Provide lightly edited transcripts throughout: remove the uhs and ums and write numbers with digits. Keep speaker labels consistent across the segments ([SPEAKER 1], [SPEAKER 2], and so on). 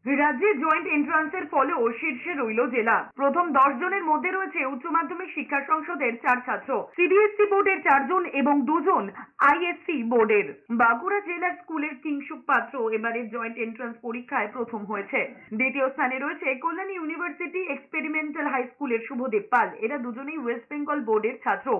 [SPEAKER 1] রাজ্যে জয়েন্ট এন্ট্রান্সের ফলেও শীর্ষে রইল জেলা। প্রথম 10 জনের মধ্যে রয়েছে উচ্চ মাধ্যমিক শিক্ষা সংসদের 4 ছাত্র, সিবিএসসি বোর্ডের 4 জন এবং 2 জন আইএসসি বোর্ডের। বাঁকুড়া জেলার স্কুলের কিংশুক পাত্র এবারে জয়েন্ট এন্ট্রান্স পরীক্ষায় প্রথম হয়েছে। দ্বিতীয় স্থানে রয়েছে কল্যাণী ইউনিভার্সিটি এক্সপেরিমেন্টাল হাই স্কুলের শুভদেব পাল, এরা দুজনেই ওয়েস্ট বেঙ্গল বোর্ডের ছাত্র।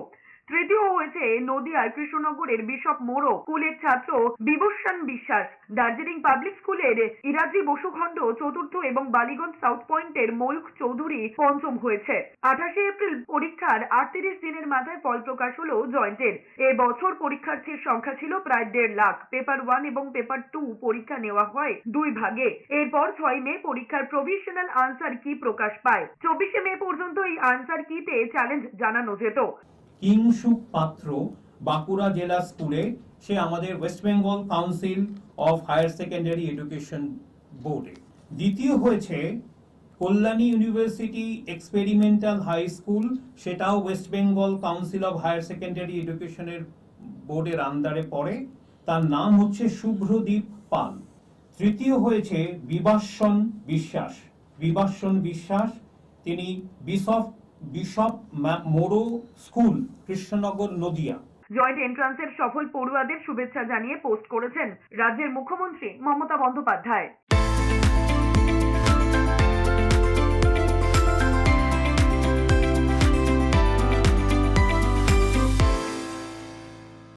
[SPEAKER 1] তৃতীয় হয়েছে নদিয়ার কৃষ্ণনগরের বিশপ মোড়ো স্কুলের ছাত্র বিভূষণ বিশ্বাস। দার্জিলিং পাবলিক স্কুলের ইরাজি বসুখণ্ড চতুর্থ এবং বালিগঞ্জ সাউথ পয়েন্টের ময়ূখ চৌধুরী পঞ্চম হয়েছে। 28 এপ্রিল পরীক্ষার 38 দিনের মাথায় ফল প্রকাশ হলো জয়েন্টের। এবছর পরীক্ষার্থীর সংখ্যা ছিল প্রায় 1.5 লাখ। পেপার 1 এবং পেপার 2 পরীক্ষা নেওয়া হয় 2 ভাগে। এরপর 6 মে পরীক্ষার প্রভিশনাল আনসার কি প্রকাশ পায়। 24 মে পর্যন্ত এই আনসার কিতে চ্যালেঞ্জ জানানো যেত।
[SPEAKER 2] কিংশুক পাত্র বাঁকুড়া জেলা স্কুলে সে আমাদের West Bengal council of higher secondary education বোর্ডে। দ্বিতীয় হয়েছে Kalyani university experimental high school, সেটাও West Bengal council of higher secondary এডুকেশনের বোর্ডের আন্ডারে পড়ে। তার নাম হচ্ছে শুভ্রদীপ পাল। তৃতীয় হয়েছে বিভাষণ বিশ্বাস, তিনি Bishop Moreau school, Krishnanagar, Nadia.
[SPEAKER 1] Joint এন্ট্রান্সের সফল পড়ুয়াদের শুভেচ্ছা জানিয়ে পোস্ট করেছেন রাজ্যের মুখ্যমন্ত্রী মমতা বন্দ্যোপাধ্যায়।